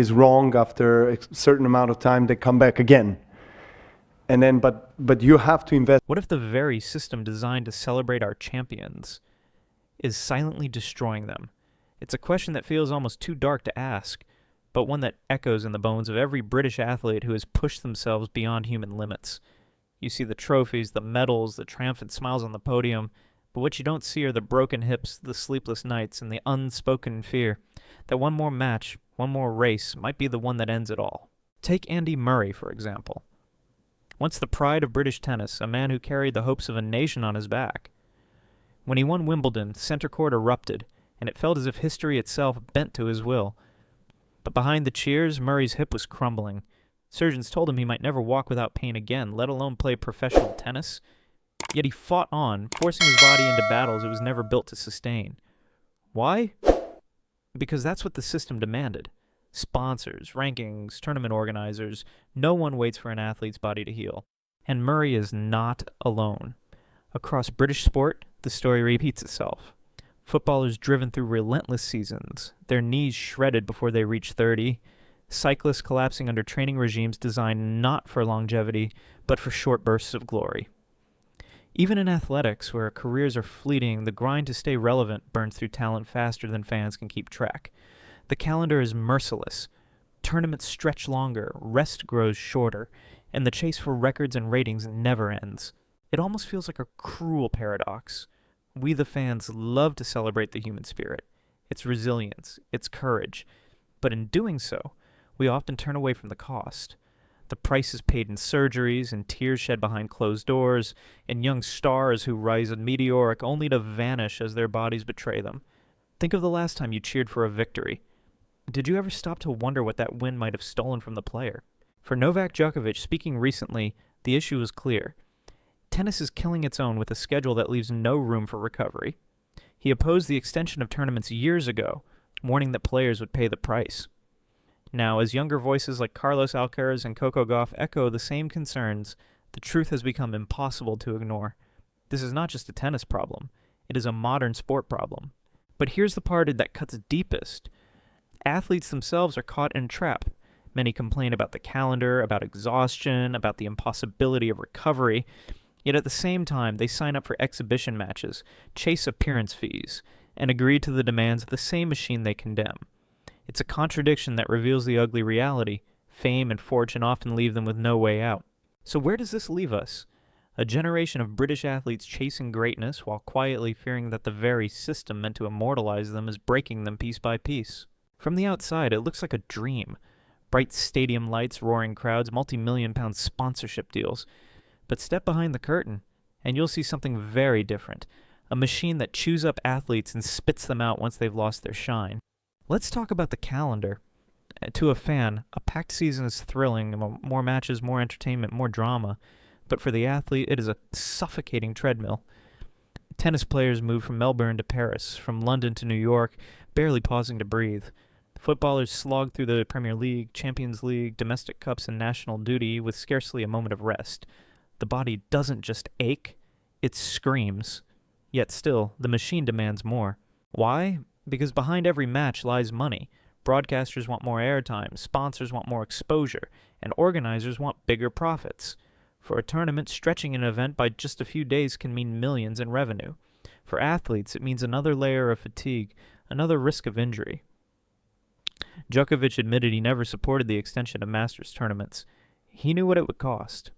is wrong after a certain amount of time, they come back again. And then, but you have to invest. What if the very system designed to celebrate our champions is silently destroying them? It's a question that feels almost too dark to ask, but one that echoes in the bones of every British athlete who has pushed themselves beyond human limits. You see the trophies, the medals, the triumphant smiles on the podium, but what you don't see are the broken hips, the sleepless nights, and the unspoken fear that one more match, one more race, might be the one that ends it all. Take Andy Murray, for example. Once the pride of British tennis, a man who carried the hopes of a nation on his back. When he won Wimbledon, center court erupted, and it felt as if history itself bent to his will. But behind the cheers, Murray's hip was crumbling. Surgeons told him he might never walk without pain again, let alone play professional tennis. Yet he fought on, forcing his body into battles it was never built to sustain. Why? Because that's what the system demanded. Sponsors, rankings, tournament organizers, no one waits for an athlete's body to heal. And Murray is not alone. Across British sport, the story repeats itself. Footballers driven through relentless seasons, their knees shredded before they reach 30, cyclists collapsing under training regimes designed not for longevity, but for short bursts of glory. Even in athletics, where careers are fleeting, the grind to stay relevant burns through talent faster than fans can keep track. The calendar is merciless. Tournaments stretch longer, rest grows shorter, and the chase for records and ratings never ends. It almost feels like a cruel paradox. We, the fans, love to celebrate the human spirit, its resilience, its courage, but in doing so, we often turn away from the cost. The prices paid in surgeries and tears shed behind closed doors, and young stars who rise meteoric only to vanish as their bodies betray them. Think of the last time you cheered for a victory. Did you ever stop to wonder what that win might have stolen from the player? For Novak Djokovic, speaking recently, the issue is clear. Tennis is killing its own with a schedule that leaves no room for recovery. He opposed the extension of tournaments years ago, warning that players would pay the price. Now, as younger voices like Carlos Alcaraz and Coco Gauff echo the same concerns, the truth has become impossible to ignore. This is not just a tennis problem. It is a modern sport problem. But here's the part that cuts deepest. Athletes themselves are caught in a trap. Many complain about the calendar, about exhaustion, about the impossibility of recovery. Yet at the same time, they sign up for exhibition matches, chase appearance fees, and agree to the demands of the same machine they condemn. It's a contradiction that reveals the ugly reality. Fame and fortune often leave them with no way out. So where does this leave us? A generation of British athletes chasing greatness while quietly fearing that the very system meant to immortalize them is breaking them piece by piece. From the outside, it looks like a dream. Bright stadium lights, roaring crowds, multi-million-pound sponsorship deals. But step behind the curtain, and you'll see something very different. A machine that chews up athletes and spits them out once they've lost their shine. Let's talk about the calendar. To a fan, a packed season is thrilling, more matches, more entertainment, more drama. But for the athlete, it is a suffocating treadmill. Tennis players move from Melbourne to Paris, from London to New York, barely pausing to breathe. Footballers slog through the Premier League, Champions League, domestic cups, and national duty with scarcely a moment of rest. The body doesn't just ache, it screams. Yet still, the machine demands more. Why? Because behind every match lies money. Broadcasters want more airtime, sponsors want more exposure, and organizers want bigger profits. For a tournament, stretching an event by just a few days can mean millions in revenue. For athletes, it means another layer of fatigue, another risk of injury. Djokovic admitted he never supported the extension of Masters tournaments. He knew what it would cost.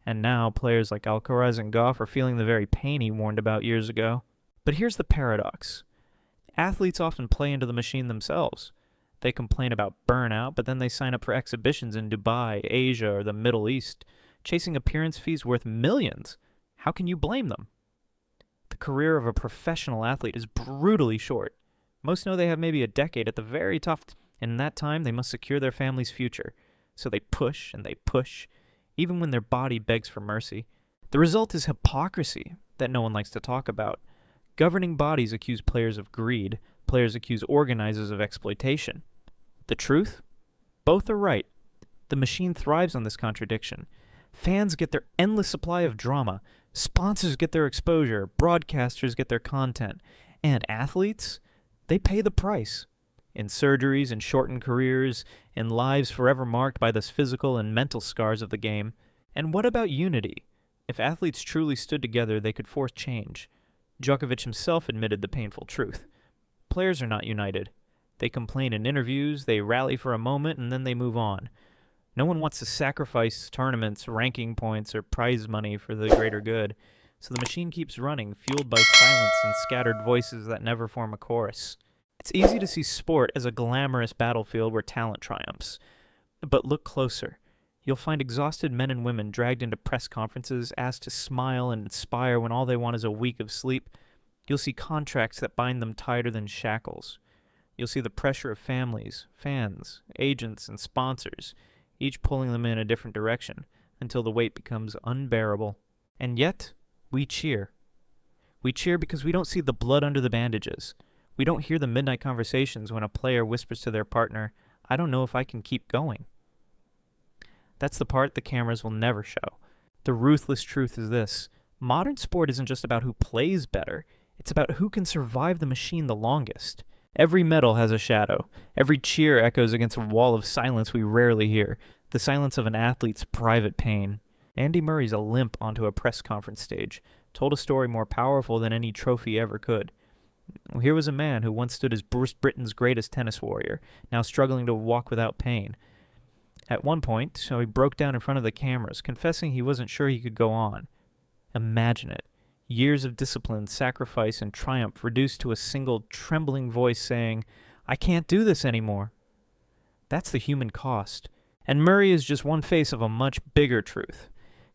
And now, players like Alcaraz and Gauff are feeling the very pain he warned about years ago. But here's the paradox. Athletes often play into the machine themselves. They complain about burnout, but then they sign up for exhibitions in Dubai, Asia, or the Middle East, chasing appearance fees worth millions. How can you blame them? The career of a professional athlete is brutally short. Most know they have maybe a decade at the very top, and in that time they must secure their family's future. So they push and they push, even when their body begs for mercy. The result is hypocrisy that no one likes to talk about. Governing bodies accuse players of greed. Players accuse organizers of exploitation. The truth? Both are right. The machine thrives on this contradiction. Fans get their endless supply of drama. Sponsors get their exposure. Broadcasters get their content. And athletes? They pay the price. in surgeries and shortened careers, in lives forever marked by the physical and mental scars of the game. And what about unity? If athletes truly stood together, they could force change. Djokovic himself admitted the painful truth. Players are not united. They complain in interviews, they rally for a moment, and then they move on. No one wants to sacrifice tournaments, ranking points, or prize money for the greater good, so the machine keeps running, fueled by silence and scattered voices that never form a chorus. It's easy to see sport as a glamorous battlefield where talent triumphs. But look closer. You'll find exhausted men and women dragged into press conferences, asked to smile and inspire when all they want is a week of sleep. You'll see contracts that bind them tighter than shackles. You'll see the pressure of families, fans, agents, and sponsors, each pulling them in a different direction until the weight becomes unbearable. And yet, we cheer. We cheer because we don't see the blood under the bandages. We don't hear the midnight conversations when a player whispers to their partner, "I don't know if I can keep going." That's the part the cameras will never show. The ruthless truth is this: modern sport isn't just about who plays better, it's about who can survive the machine the longest. Every medal has a shadow. Every cheer echoes against a wall of silence we rarely hear, the silence of an athlete's private pain. Andy Murray's a limp onto a press conference stage, told a story more powerful than any trophy ever could. Here was a man who once stood as Britain's greatest tennis warrior, now struggling to walk without pain. At one point, so he broke down in front of the cameras, confessing he wasn't sure he could go on. Imagine it. Years of discipline, sacrifice, and triumph reduced to a single trembling voice saying, "I can't do this anymore." That's the human cost. And Murray is just one face of a much bigger truth.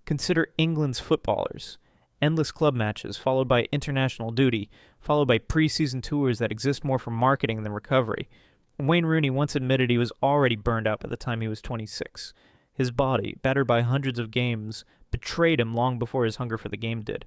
Consider England's footballers. Endless club matches, followed by international duty, followed by preseason tours that exist more for marketing than recovery. Wayne Rooney once admitted he was already burned out by the time he was 26. His body, battered by hundreds of games, betrayed him long before his hunger for the game did.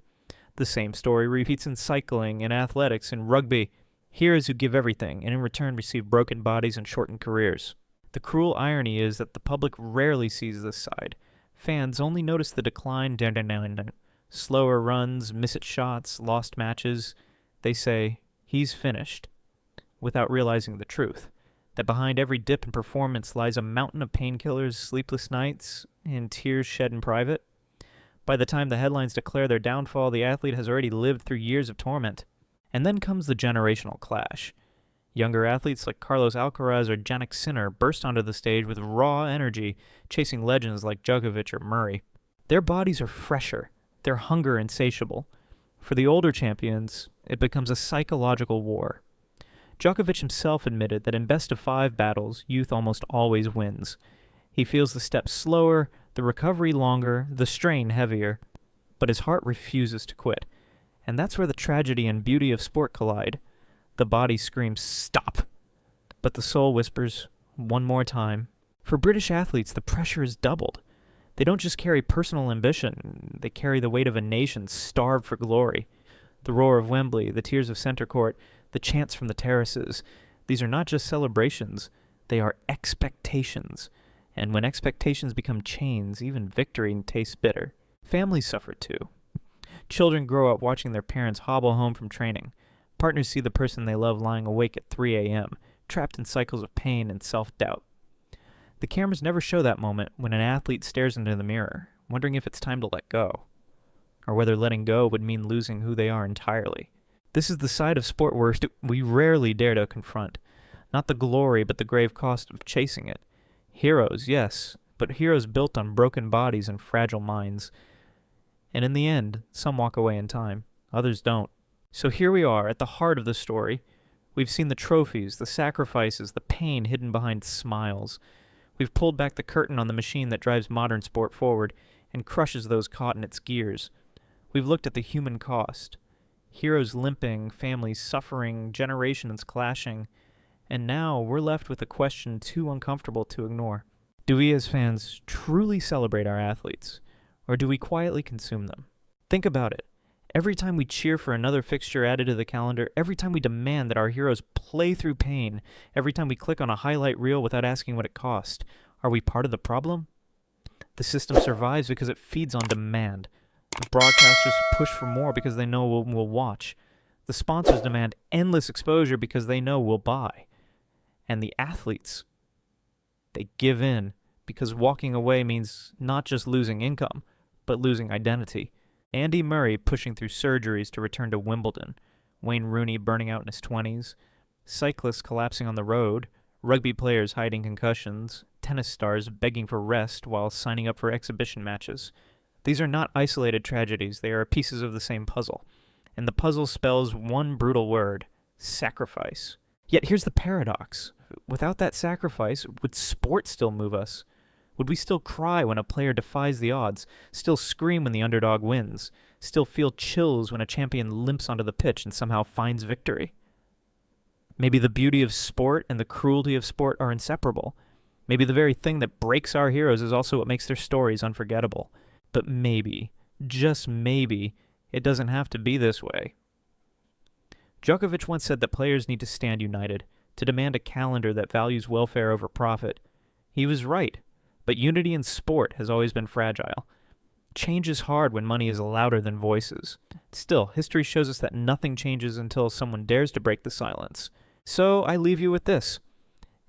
The same story repeats in cycling, in athletics, in rugby. Heroes who give everything, and in return receive broken bodies and shortened careers. The cruel irony is that the public rarely sees this side. Fans only notice the decline down. Slower runs, missed shots, lost matches. They say, "He's finished," without realizing the truth, that behind every dip in performance lies a mountain of painkillers, sleepless nights, and tears shed in private. By the time the headlines declare their downfall, the athlete has already lived through years of torment. And then comes the generational clash. Younger athletes like Carlos Alcaraz or Jannik Sinner burst onto the stage with raw energy, chasing legends like Djokovic or Murray. Their bodies are fresher, their hunger insatiable. For the older champions, it becomes a psychological war. Djokovic himself admitted that in best-of-5 battles, youth almost always wins. He feels the steps slower, the recovery longer, the strain heavier, but his heart refuses to quit. And that's where the tragedy and beauty of sport collide. The body screams, "Stop!" But the soul whispers, "One more time." For British athletes, the pressure is doubled. They don't just carry personal ambition, they carry the weight of a nation starved for glory. The roar of Wembley, the tears of Centre Court, the chants from the terraces, these are not just celebrations, they are expectations. And when expectations become chains, even victory tastes bitter. Families suffer too. Children grow up watching their parents hobble home from training. Partners see the person they love lying awake at 3 a.m., trapped in cycles of pain and self-doubt. The cameras never show that moment when an athlete stares into the mirror, wondering if it's time to let go, or whether letting go would mean losing who they are entirely. This is the side of sport we rarely dare to confront. Not the glory, but the grave cost of chasing it. Heroes, yes, but heroes built on broken bodies and fragile minds. And in the end, some walk away in time, others don't. So here we are, at the heart of the story. We've seen the trophies, the sacrifices, the pain hidden behind smiles. We've pulled back the curtain on the machine that drives modern sport forward and crushes those caught in its gears. We've looked at the human cost. Heroes limping, families suffering, generations clashing. And now we're left with a question too uncomfortable to ignore. Do we as fans truly celebrate our athletes, or do we quietly consume them? Think about it. Every time we cheer for another fixture added to the calendar, every time we demand that our heroes play through pain, every time we click on a highlight reel without asking what it cost, are we part of the problem? The system survives because it feeds on demand. The broadcasters push for more because they know we'll watch. The sponsors demand endless exposure because they know we'll buy. And the athletes, they give in because walking away means not just losing income, but losing identity. Andy Murray pushing through surgeries to return to Wimbledon, Wayne Rooney burning out in his 20s, cyclists collapsing on the road, rugby players hiding concussions, tennis stars begging for rest while signing up for exhibition matches. These are not isolated tragedies, they are pieces of the same puzzle. And the puzzle spells one brutal word: sacrifice. Yet here's the paradox. Without that sacrifice, would sport still move us? Would we still cry when a player defies the odds, still scream when the underdog wins, still feel chills when a champion limps onto the pitch and somehow finds victory? Maybe the beauty of sport and the cruelty of sport are inseparable. Maybe the very thing that breaks our heroes is also what makes their stories unforgettable. But maybe, just maybe, it doesn't have to be this way. Djokovic once said that players need to stand united, to demand a calendar that values welfare over profit. He was right, but unity in sport has always been fragile. Change is hard when money is louder than voices. Still, history shows us that nothing changes until someone dares to break the silence. So I leave you with this.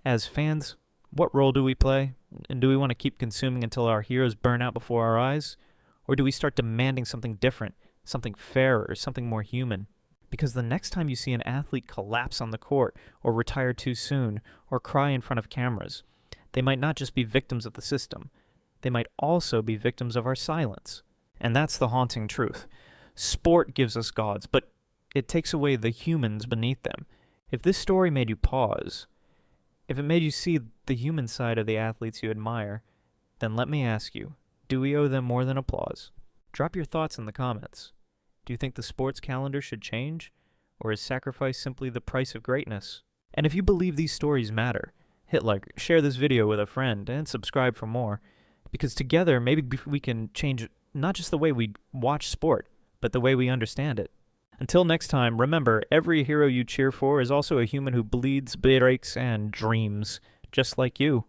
As fans, what role do we play? And do we want to keep consuming until our heroes burn out before our eyes? Or do we start demanding something different, something fairer, something more human? Because the next time you see an athlete collapse on the court, or retire too soon, or cry in front of cameras, they might not just be victims of the system. They might also be victims of our silence. And that's the haunting truth. Sport gives us gods, but it takes away the humans beneath them. If this story made you pause, if it made you see the human side of the athletes you admire, then let me ask you, do we owe them more than applause? Drop your thoughts in the comments. Do you think the sports calendar should change? Or is sacrifice simply the price of greatness? And if you believe these stories matter, hit like, share this video with a friend, and subscribe for more. Because together, maybe we can change not just the way we watch sport, but the way we understand it. Until next time, remember, every hero you cheer for is also a human who bleeds, breaks, and dreams, just like you.